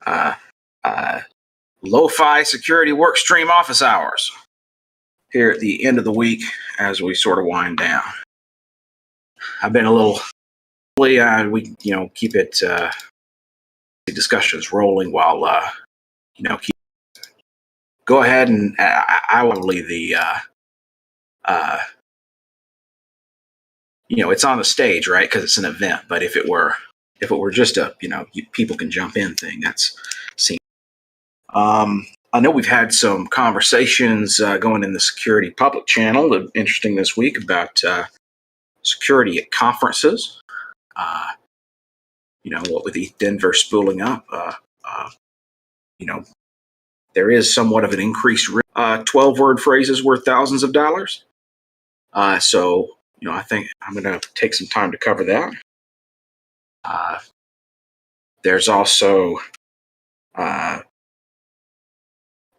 uh, uh, Lo-fi security work stream office hours here at the end of the week as we sort of wind down. I've been a little, we keep it the discussions rolling while go ahead and I will leave the it's on the stage, right? Because it's an event. But if it were just a people can jump in thing, that's seen. I know we've had some conversations going in the security public channel, interesting this week, about security at conferences. What with ETH Denver spooling up, there is somewhat of an increased risk. 12-word phrases worth thousands of dollars. So I think I'm going to take some time to cover that. There's also,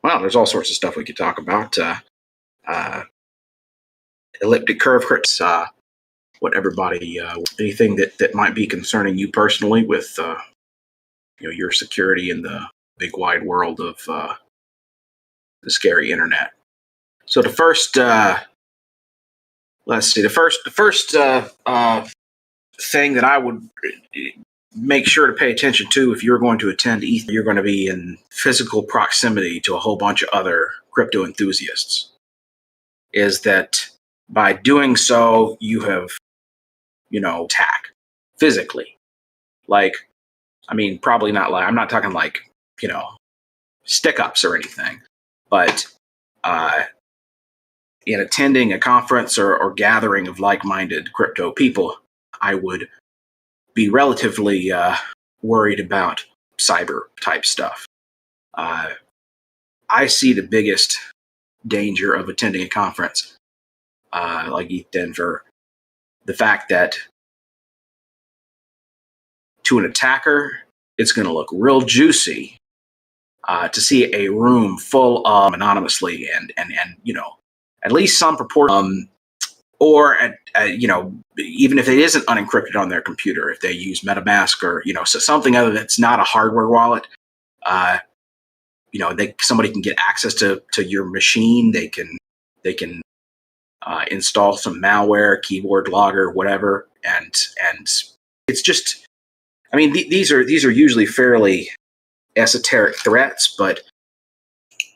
there's all sorts of stuff we could talk about. Elliptic curve crypts, what everybody, anything that might be concerning you personally with, your security in the big wide world of the scary internet. So the first, the first thing that I would make sure to pay attention to if you're going to attend ETH, you're going to be in physical proximity to a whole bunch of other crypto enthusiasts, is that by doing so, you have, attack physically. Probably not I'm not talking stick ups or anything, but in attending a conference or gathering of like-minded crypto people, I would be relatively worried about cyber type stuff. I see the biggest danger of attending a conference like ETH Denver, the fact that to an attacker, it's going to look real juicy to see a room full of anonymously and at least some proportion, even if it isn't unencrypted on their computer, if they use MetaMask or so something other that's not a hardware wallet, somebody can get access to your machine. They can install some malware, keyboard logger, whatever, and it's just, these are usually fairly esoteric threats, but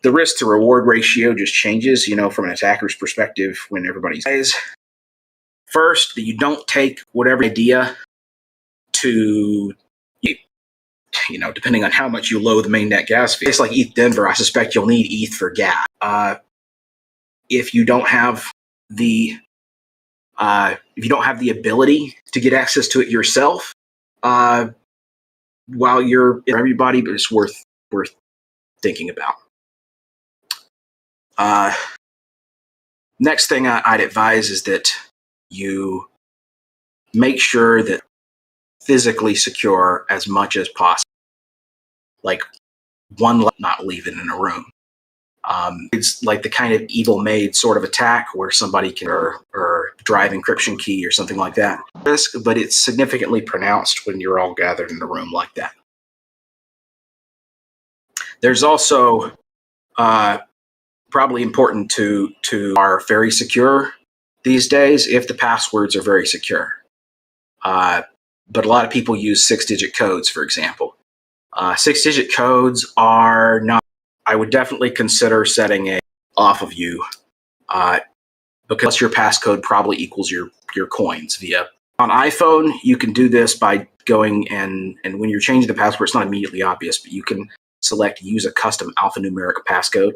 the risk to reward ratio just changes, from an attacker's perspective when everybody says, first, that you don't take whatever idea to, depending on how much you load the mainnet gas fee. It's like ETH Denver, I suspect you'll need ETH for gas. If you don't have the ability to get access to it yourself, while you're everybody, but it's worth thinking about. Next thing I'd advise is that you make sure that physically secure as much as possible. Not leave it in a room. It's like the kind of evil maid sort of attack where somebody can or drive encryption key or something like that. But it's significantly pronounced when you're all gathered in a room like that. There's also probably important to are very secure these days if the passwords are very secure. But a lot of people use 6-digit codes, for example. 6-digit codes are not. I would definitely consider setting a off of you because your passcode probably equals your coins via. On iPhone, you can do this by going and when you're changing the password, it's not immediately obvious, but you can select use a custom alphanumeric passcode.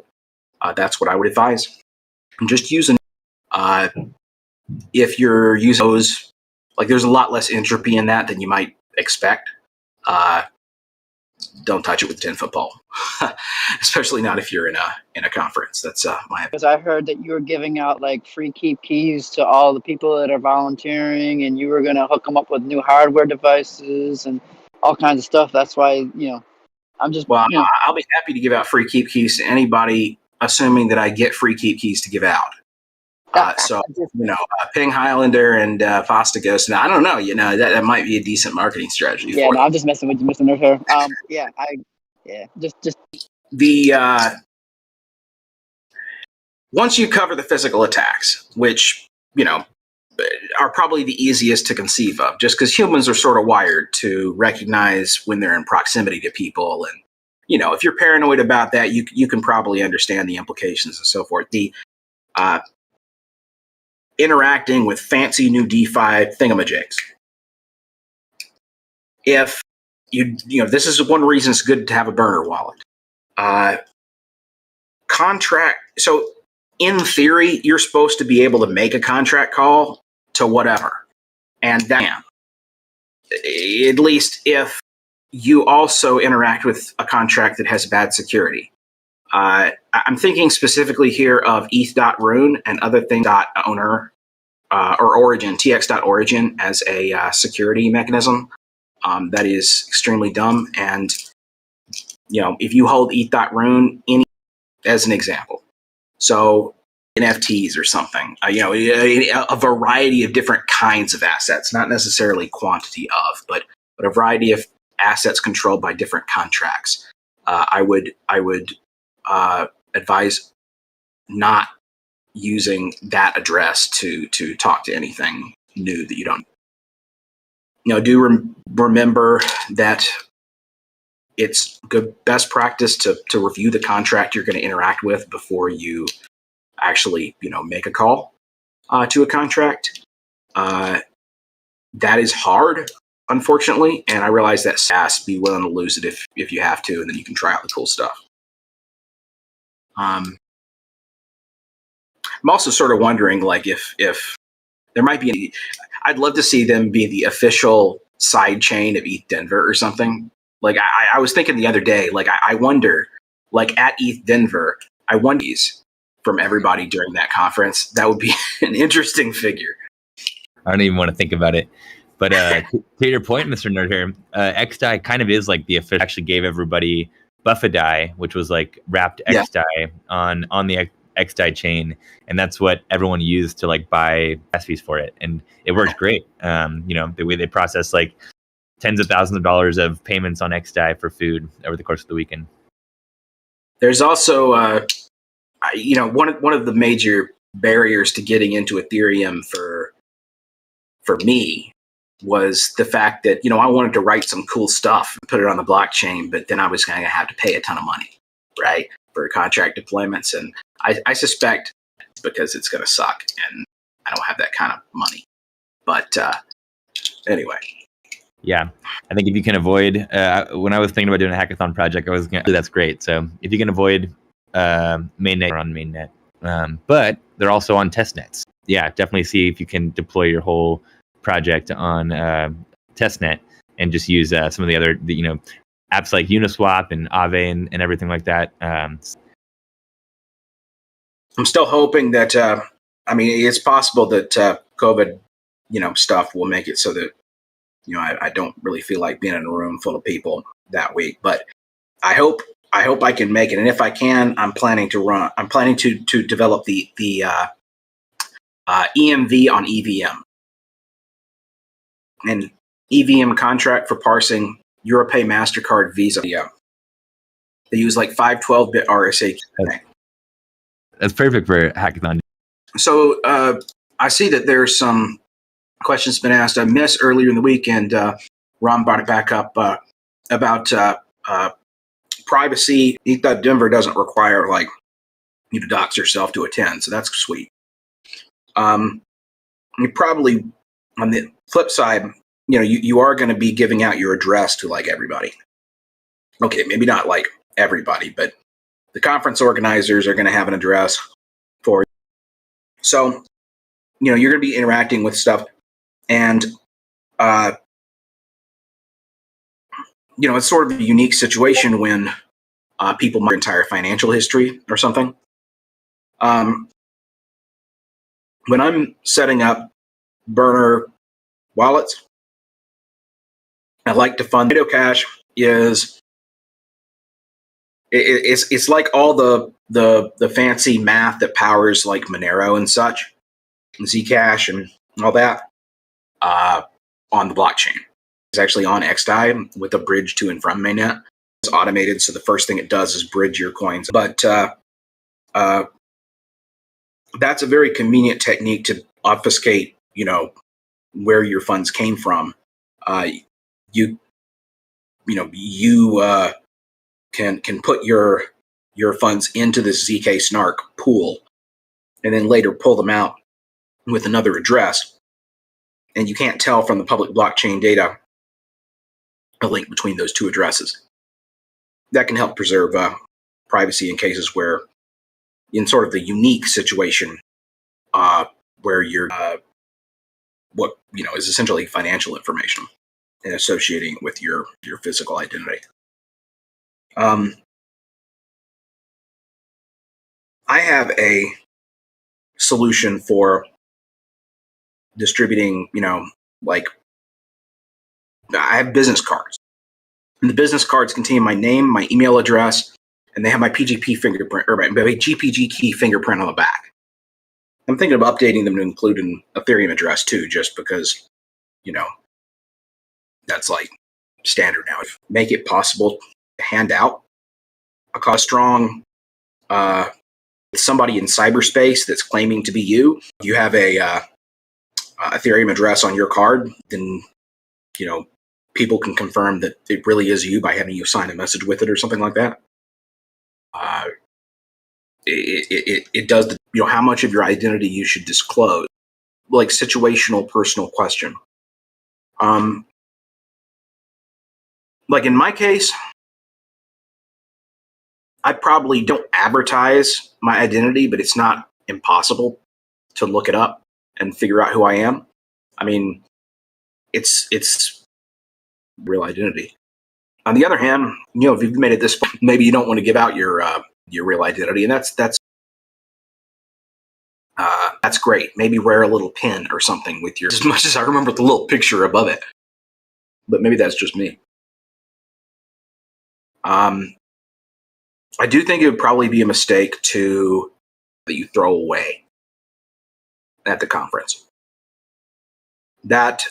That's what I would advise. And just using if you're using those, there's a lot less entropy in that than you might expect. Don't touch it with a 10-foot pole, especially not if you're in a conference. That's my. Because I heard that you were giving out free keep keys to all the people that are volunteering, and you were going to hook them up with new hardware devices and all kinds of stuff. That's why I'm just. Well, I'll be happy to give out free keep keys to anybody, assuming that I get free keep keys to give out. Ping Highlander and Fostigos. Now, I don't know, that might be a decent marketing strategy. Yeah, no, I'm just messing with you, Mr. Nerdhair. Yeah, just The once you cover the physical attacks, which are probably the easiest to conceive of, just because humans are sort of wired to recognize when they're in proximity to people, and if you're paranoid about that, you can probably understand the implications and so forth. The interacting with fancy new DeFi thingamajigs. If this is one reason it's good to have a burner wallet. Contract. So in theory, you're supposed to be able to make a contract call to whatever, and that, at least if you also interact with a contract that has bad security. I'm thinking specifically here of ETH.Rune and other things .owner or Origin, TX.Origin as a security mechanism. That is extremely dumb. And, if you hold ETH.Rune as an example, so NFTs or something, a variety of different kinds of assets, not necessarily quantity of, but a variety of assets controlled by different contracts. I would advise not using that address to talk to anything new that you don't. Do remember that it's good best practice to review the contract you're going to interact with before you actually make a call to a contract. That is hard, unfortunately, and I realize that SaaS, be willing to lose it if you have to, and then you can try out the cool stuff. I'm also sort of wondering, like, if there might be any. I'd love to see them be the official side chain of ETH Denver or something. Like, I was thinking the other day, like, I wonder, like, at ETH Denver, I wonder from everybody during that conference. That would be an interesting figure. I don't even want to think about it. But to your point, Mr. Nerd here, XDAI kind of is like the official. Actually gave everybody Buffadai, which was like wrapped XDAI on the XDAI chain, and that's what everyone used to like buy gas fees for it, and it worked great. The way they process like tens of thousands of dollars of payments on XDAI for food over the course of the weekend. There's also, one of the major barriers to getting into Ethereum for me was the fact that, I wanted to write some cool stuff and put it on the blockchain, but then I was going to have to pay a ton of money, right, for contract deployments. And I suspect it's because it's going to suck and I don't have that kind of money. But anyway. Yeah, I think if you can avoid, when I was thinking about doing a hackathon project, that's great. So if you can avoid mainnet or on mainnet, but they're also on testnets. Yeah, definitely see if you can deploy your whole project on testnet and just use some of the other, apps like Uniswap and Aave and everything like that. I'm still hoping that, it's possible that COVID, stuff will make it so that, I don't really feel like being in a room full of people that week, but I hope I can make it. And if I can, I'm planning to develop the EMV on EVM. An EVM contract for parsing Europay, MasterCard, Visa. Yeah. They use like 512-bit RSA. That's perfect for hackathon. So I see that there's some questions been asked. I missed earlier in the week, and Ron brought it back up about privacy. ETH Denver doesn't require like you to dox yourself to attend, so that's sweet. You probably, on the flip side, you are going to be giving out your address to like everybody. Okay, maybe not like everybody, but the conference organizers are going to have an address for you. So, you're going to be interacting with stuff, and it's sort of a unique situation when people mark their entire financial history or something. When I'm setting up burner wallets, I like to fund. Tornado Cash is it's like all the fancy math that powers like Monero and such, and Zcash and all that on the blockchain. It's actually on XDAI with a bridge to and from mainnet. It's automated, so the first thing it does is bridge your coins. But that's a very convenient technique to obfuscate, where your funds came from. You can put your funds into the ZK Snark pool, and then later pull them out with another address, and you can't tell from the public blockchain data a link between those two addresses. That can help preserve privacy in cases where, in sort of the unique situation where you're what is essentially financial information and associating it with your physical identity. I have a solution for distributing, like I have business cards. And the business cards contain my name, my email address, and they have my PGP fingerprint or my GPG key fingerprint on the back. I'm thinking of updating them to include an Ethereum address too, just because, that's like standard now. Make it possible to hand out a strong somebody in cyberspace that's claiming to be you. You have a Ethereum address on your card, then people can confirm that it really is you by having you sign a message with it or something like that. It does how much of your identity you should disclose, like situational personal question. Like in my case, I probably don't advertise my identity, but it's not impossible to look it up and figure out who I am. I mean, it's real identity. On the other hand, if you've made it this far, maybe you don't want to give out your real identity, and that's great. Maybe wear a little pin or something with as much as I remember the little picture above it. But maybe that's just me. I do think it would probably be a mistake that you throw away at the conference. That,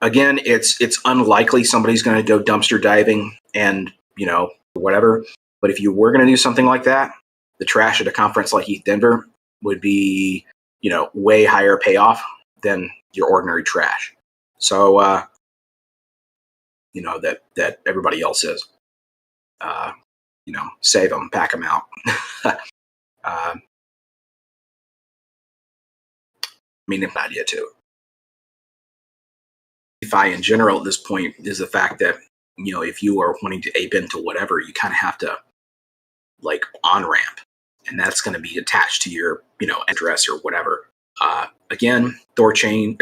again, it's unlikely somebody's going to go dumpster diving and, whatever. But if you were going to do something like that, the trash at a conference like ETH Denver would be, way higher payoff than your ordinary trash. So, that everybody else is. Save them, pack them out. I mean, an idea too. DeFi in general at this point is the fact that, if you are wanting to ape into whatever, you kind of have to like on-ramp, and that's going to be attached to your, address or whatever. Again, Tornado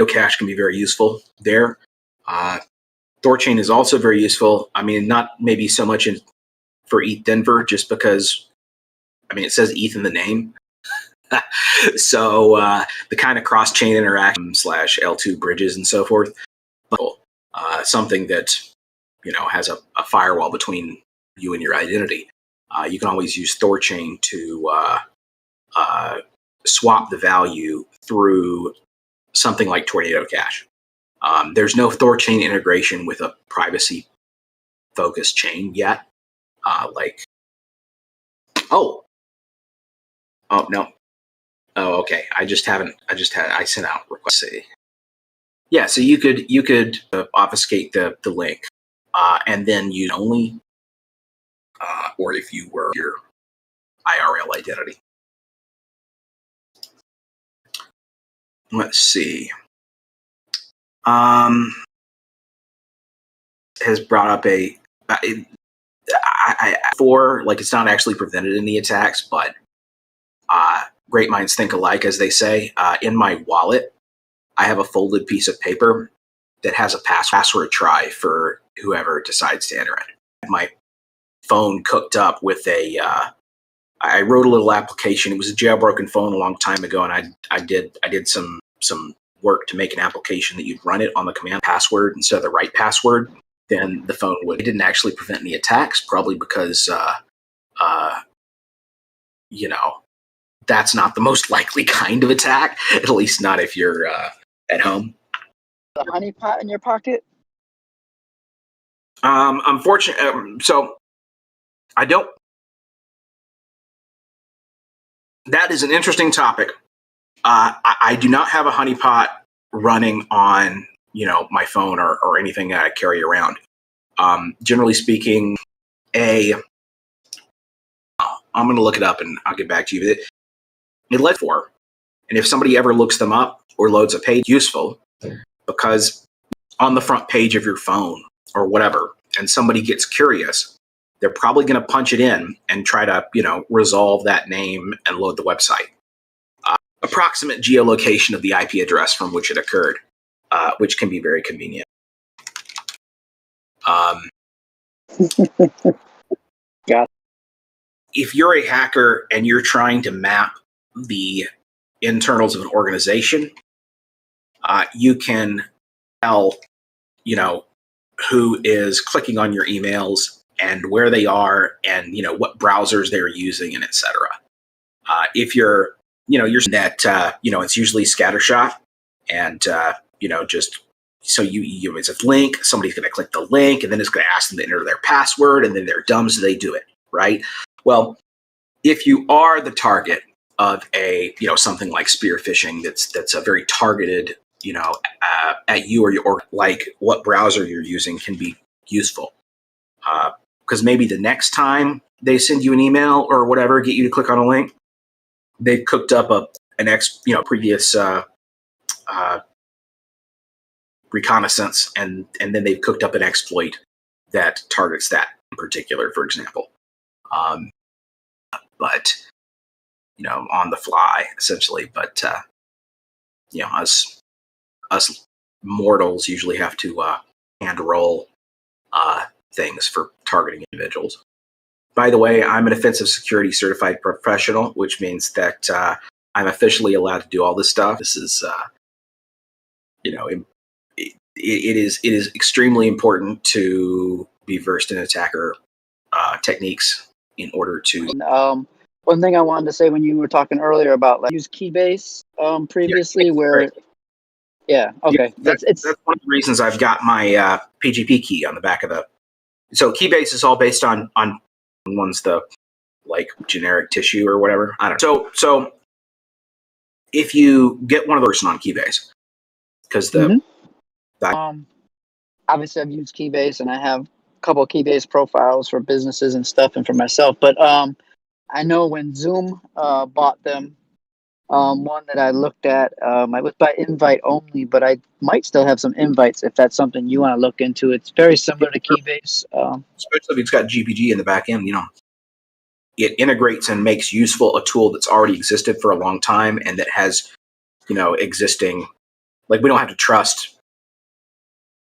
Cash can be very useful there. Thorchain is also very useful. I mean, not maybe so much for ETH Denver, just because, it says ETH in the name. So the kind of cross-chain interaction / L2 bridges and so forth, but something that, has a firewall between you and your identity. You can always use Thorchain to swap the value through something like Tornado Cash. There's no Thorchain integration with a privacy-focused chain yet. No. Oh, okay. I sent out requests. Yeah, so you could obfuscate the link, and then you only, or if you were your IRL identity. Let's see. Has brought up it's not actually prevented in the attacks, but great minds think alike, as they say. In my wallet, I have a folded piece of paper that has a password try for whoever decides to enter it. My phone cooked up with I wrote a little application. It was a jailbroken phone a long time ago, and I did some work to make an application that you'd run it on the command password instead of the right password. Then the phone would. It didn't actually prevent any attacks, probably because that's not the most likely kind of attack. At least not if you're at home. The honeypot in your pocket? Unfortunately, so I don't. That is an interesting topic. I do not have a honeypot running on my phone or anything that I carry around. Generally speaking, I'm going to look it up and I'll get back to you. It led for, and if somebody ever looks them up or loads a page, useful, because on the front page of your phone or whatever, and somebody gets curious, they're probably going to punch it in and try to resolve that name and load the website. Approximate geolocation of the IP address from which it occurred, which can be very convenient. Got it. If you're a hacker and you're trying to map the internals of an organization, you can tell, who is clicking on your emails and where they are and, what browsers they're using and et cetera. If you're that, it's usually scattershot and, just so it's a link, somebody's going to click the link and then it's going to ask them to enter their password and then they're dumb, so they do it, right? Well, if you are the target of something like spear phishing, that's a very targeted, at you or like what browser you're using can be useful. Because maybe the next time they send you an email or whatever, get you to click on a link, they've cooked up previous reconnaissance, and then they've cooked up an exploit that targets that in particular, for example. But on the fly, essentially. But us mortals usually have to hand roll things for targeting individuals. By the way, I'm an offensive security certified professional, which means that I'm officially allowed to do all this stuff. This is, it is extremely important to be versed in attacker techniques in order to. And, one thing I wanted to say when you were talking earlier about use Keybase previously, okay, that's one of the reasons I've got my PGP key on the back of the. So Keybase is all based on one's the generic tissue or whatever. I don't know. So if you get one of those on Keybase, because obviously I've used Keybase and I have a couple of Keybase profiles for businesses and stuff and for myself, but I know when Zoom bought them, one that I looked at, I was by invite only, but I might still have some invites if that's something you want to look into. It's very similar to Keybase. Especially if it's got GPG in the back end, it integrates and makes useful a tool that's already existed for a long time and that has, existing, we don't have to trust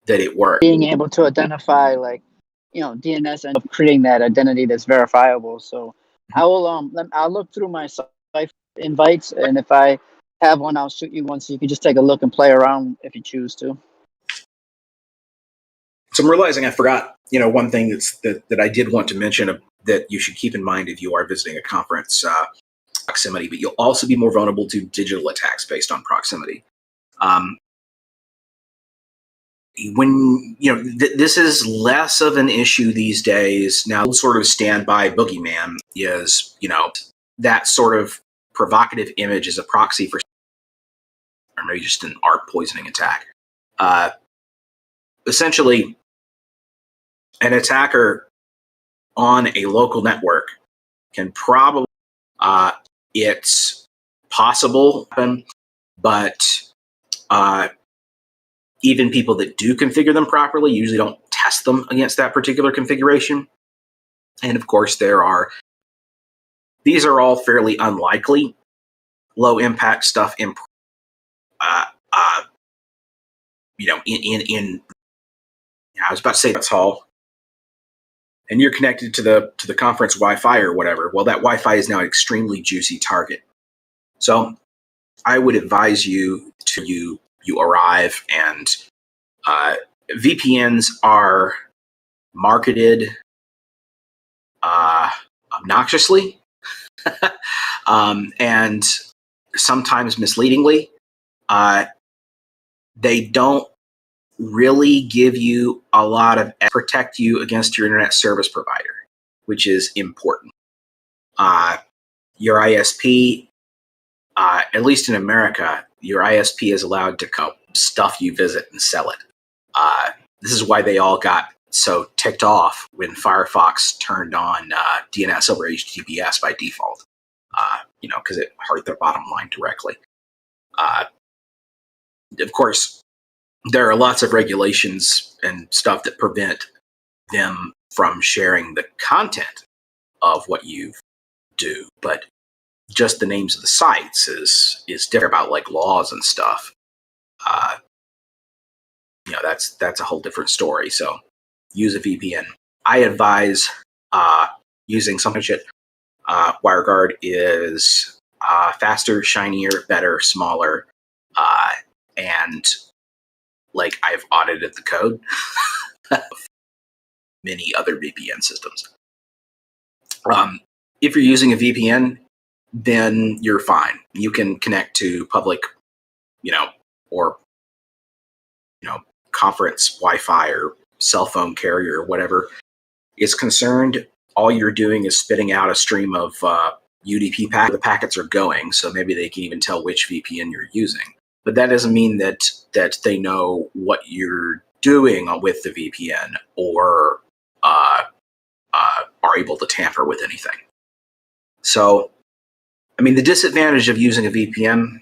that it works. Being able to identify DNS and creating that identity that's verifiable. So I will I'll look through my site invites, and if I have one, I'll shoot you one so you can just take a look and play around if you choose to. So I'm realizing I forgot, one thing that I did want to mention that you should keep in mind if you are visiting a conference, proximity, but you'll also be more vulnerable to digital attacks based on proximity. When this is less of an issue these days now, sort of standby boogeyman is that sort of provocative image is a proxy for, or maybe just an art poisoning attack. Essentially, an attacker on a local network can probably it's possible, but even people that do configure them properly usually don't test them against that particular configuration. And of course, these are all fairly unlikely low impact stuff in I was about to say that's all. And you're connected to the conference Wi-Fi or whatever. Well, that Wi-Fi is now an extremely juicy target. So I would advise you to you arrive, and VPNs are marketed obnoxiously and sometimes misleadingly. They don't really give you a lot of protect you against your internet service provider, which is important. Your ISP, at least in America, your ISP is allowed to stuff you visit and sell it. This is why they all got so ticked off when Firefox turned on DNS over HTTPS by default, because it hurt their bottom line directly. Of course, there are lots of regulations and stuff that prevent them from sharing the content of what you do, but just the names of the sites is different about like laws and stuff. That's a whole different story. So use a VPN. I advise using something shit. WireGuard is faster, shinier, better, smaller, and like I've audited the code of many other VPN systems. If you're using a VPN, then you're fine. You can connect to public, or conference Wi-Fi or cell phone carrier or whatever is concerned. All you're doing is spitting out a stream of UDP packets. The packets are going, so maybe they can even tell which VPN you're using. But that doesn't mean that they know what you're doing with the VPN or are able to tamper with anything. So, the disadvantage of using a VPN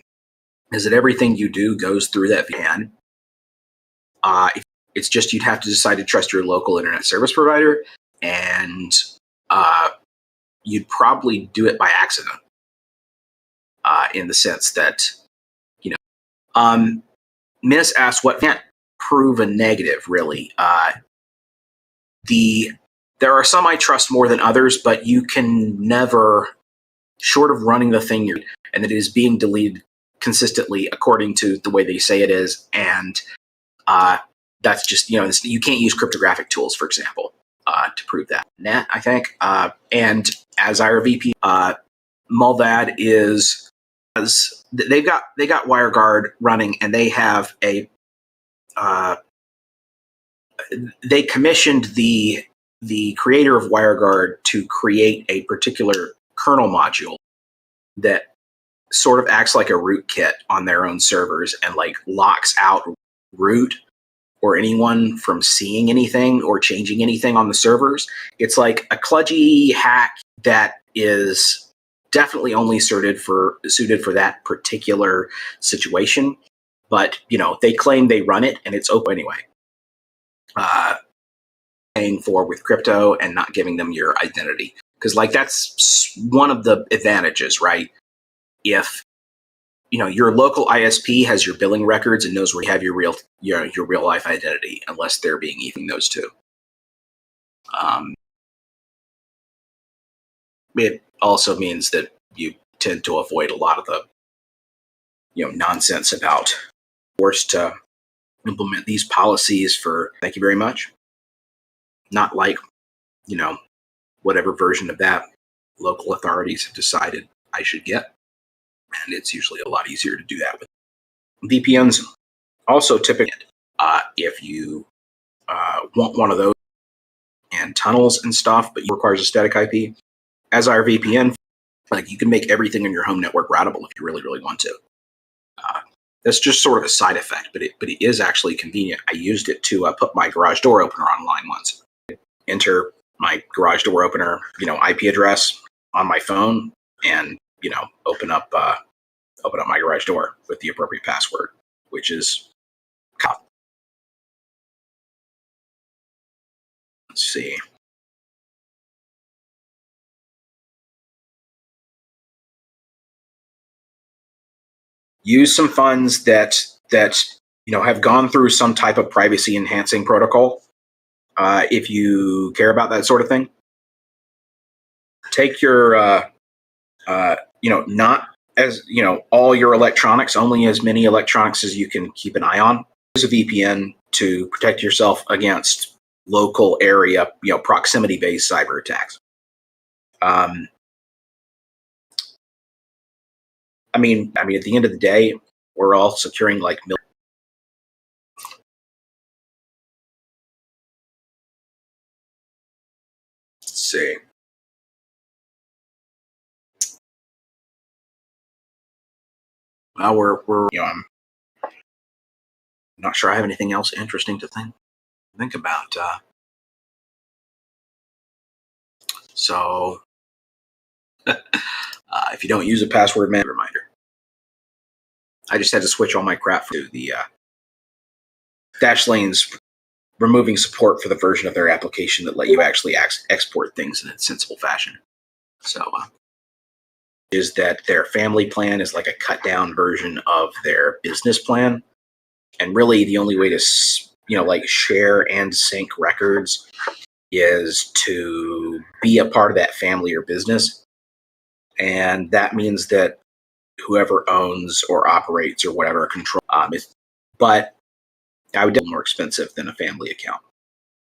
is that everything you do goes through that VPN. It's just you'd have to decide to trust your local internet service provider, and you'd probably do it by accident, in the sense that, Miss asked what can't prove a negative, really. There are some I trust more than others, but you can never, short of running the thing and it is being deleted consistently according to the way they say it is, and that's just, you can't use cryptographic tools, for example, to prove that. Net, I think. And as IRVP, Mulvad they got WireGuard running, and they have they commissioned the creator of WireGuard to create a particular kernel module that sort of acts like a rootkit on their own servers and like locks out root or anyone from seeing anything or changing anything on the servers. It's like a kludgy hack that is definitely only suited for that particular situation. But, they claim they run it and it's open anyway. Paying for with crypto and not giving them your identity. Because that's one of the advantages, right? If your local ISP has your billing records and knows where you have your real life identity, unless they're being eating those two. It also means that you tend to avoid a lot of the nonsense about forced to implement these policies for thank you very much. Not like whatever version of that local authorities have decided I should get. And it's usually a lot easier to do that with VPNs. Also, typically, if you want one of those and tunnels and stuff, but it requires a static IP, as our VPN, like you can make everything in your home network routable if you really, really want to. That's just sort of a side effect, but it is actually convenient. I used it to put my garage door opener online once. Enter my garage door opener, IP address on my phone, and open up my garage door with the appropriate password, which is let's see. Use some funds that have gone through some type of privacy enhancing protocol. If you care about that sort of thing, take your not as all your electronics, only as many electronics as you can keep an eye on. Use a VPN to protect yourself against local area, proximity based cyber attacks. At the end of the day, we're all securing like see. Well, we're I'm not sure I have anything else interesting to think about. So if you don't use a password manager, reminder. I just had to switch all my crap to the Dashlane's removing support for the version of their application that let you actually export things in a sensible fashion. So is that their family plan is like a cut down version of their business plan. And really the only way to, like share and sync records is to be a part of that family or business. And that means that whoever owns or operates or whatever control, but I would do more expensive than a family account.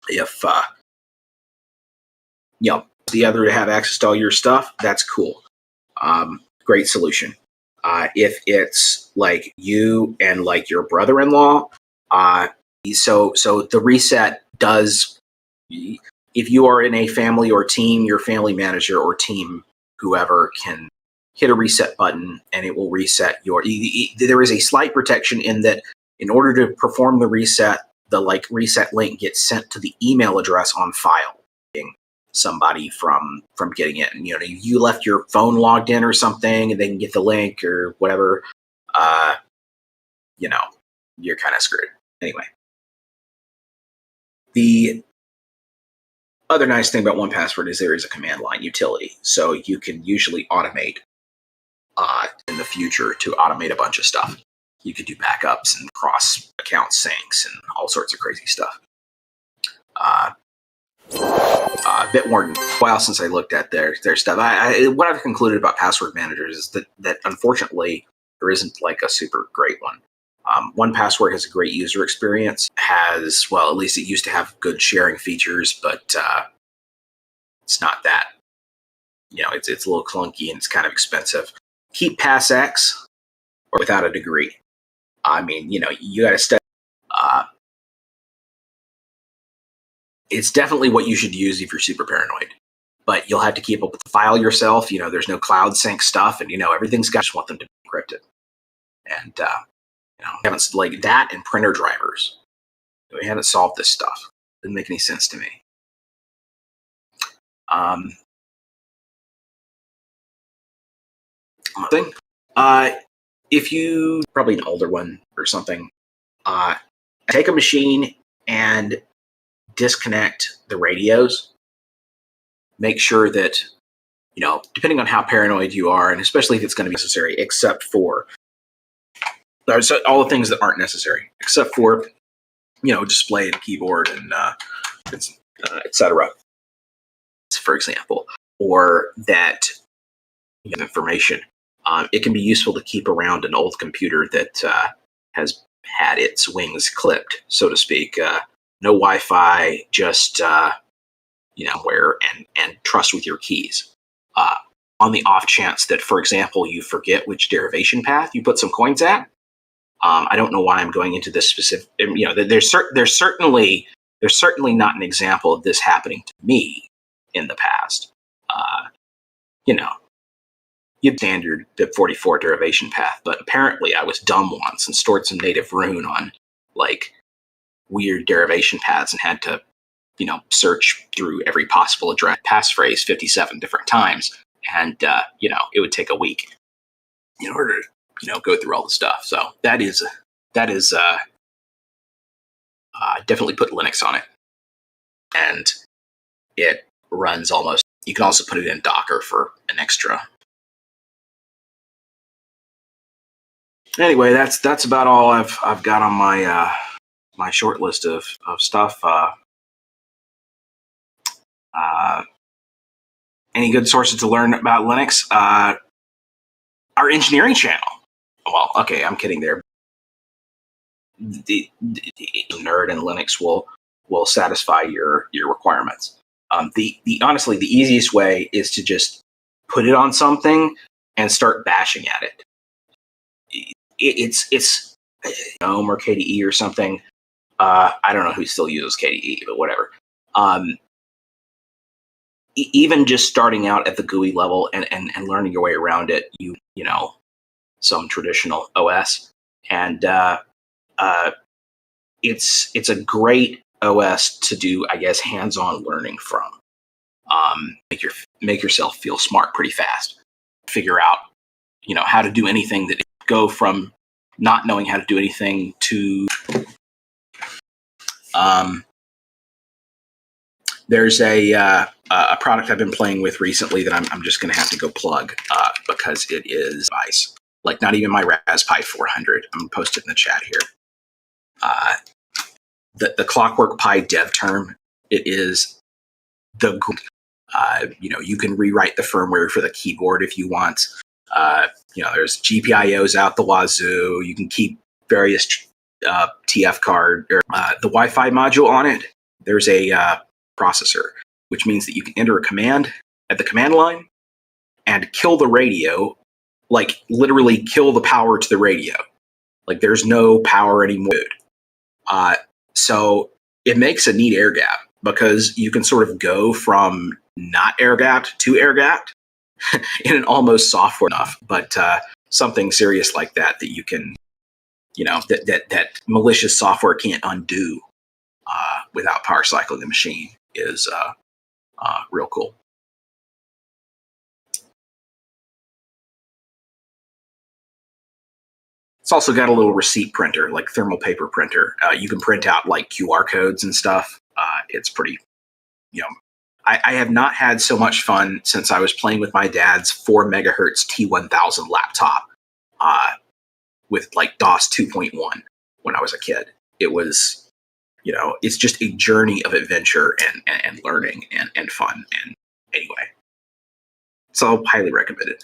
If, the other to have access to all your stuff, that's cool. Great solution. If it's like you and like your brother-in-law, so the reset does, if you are in a family or team, your family manager or team, whoever can hit a reset button and it will reset your, there is a slight protection in that in order to perform the reset, the reset link gets sent to the email address on file. Somebody from getting it, and you left your phone logged in or something and they can get the link or whatever, you're kind of screwed anyway. The other nice thing about 1Password is there is a command line utility, so you can usually automate in the future to automate a bunch of stuff. You could do backups and cross account syncs and all sorts of crazy stuff. A bit more than a while since I looked at their stuff. What I've concluded about password managers is that unfortunately there isn't like a super great one. 1Password has a great user experience. At least it used to have good sharing features, but it's not that. It's a little clunky and it's kind of expensive. Keep PassX or without a degree. I mean, you got to study. It's definitely what you should use if you're super paranoid, but you'll have to keep up with the file yourself. There's no cloud sync stuff, and everything's got. Just want them to be encrypted, and haven't like that and printer drivers. We haven't solved this stuff. Didn't make any sense to me. If you probably an older one or something, take a machine and disconnect the radios. Make sure that, depending on how paranoid you are, and especially if it's going to be necessary, except for all the things that aren't necessary, except for, display and keyboard and etc. For example, or that information. It can be useful to keep around an old computer that has had its wings clipped, so to speak. No Wi-Fi, just where and trust with your keys. On the off chance that, for example, you forget which derivation path you put some coins at. I don't know why I'm going into this specific. There's certainly not an example of this happening to me in the past. You'd standard BIP44 derivation path, but apparently I was dumb once and stored some native rune on like weird derivation paths and had to, search through every possible address passphrase 57 different times. And, it would take a week in order to, go through all the stuff. So that is definitely put Linux on it. And it runs almost, you can also put it in Docker for an extra. Anyway, that's about all I've got on my my short list of stuff. Any good sources to learn about Linux? Our engineering channel. Well, okay, I'm kidding there. The nerd in Linux will satisfy your requirements. Honestly, the easiest way is to just put it on something and start bashing at it. It's GNOME or KDE or something. I don't know who still uses KDE, but whatever. even just starting out at the GUI level and learning your way around it, you know, some traditional OS, and it's a great OS to do, I guess, hands-on learning from. Make yourself feel smart pretty fast. Figure out, you know, how to do anything, that go from not knowing how to do anything to there's a product I've been playing with recently that I'm just going to have to go plug because it is nice. Like, not even my Raspberry 400. I'm going to post it in the chat here. The Clockwork Pi dev term, it is the you know, you can rewrite the firmware for the keyboard if you want. You know, there's GPIOs out the wazoo. You can keep various TF card or the Wi-Fi module on it. There's a processor, which means that you can enter a command at the command line and kill the radio, like literally kill the power to the radio. Like, there's no power anymore. So it makes a neat air gap, because you can sort of go from not air gapped to air gapped in an almost software enough, but something serious like that you can, you know, that malicious software can't undo without power cycling the machine is real cool. It's also got a little receipt printer, like thermal paper printer. You can print out like QR codes and stuff. It's pretty, you know, I have not had so much fun since I was playing with my dad's 4 megahertz T1000 laptop with like DOS 2.1 when I was a kid. It was, you know, it's just a journey of adventure and learning and fun. And anyway, so highly recommended.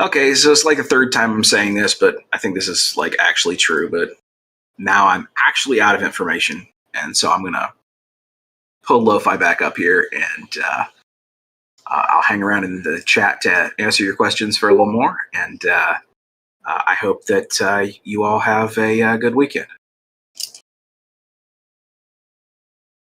Okay, so it's like the third time I'm saying this, but I think this is like actually true. But now I'm actually out of information, and so I'm gonna pull Lo-Fi back up here, and I'll hang around in the chat to answer your questions for a little more. And I hope that you all have a good weekend.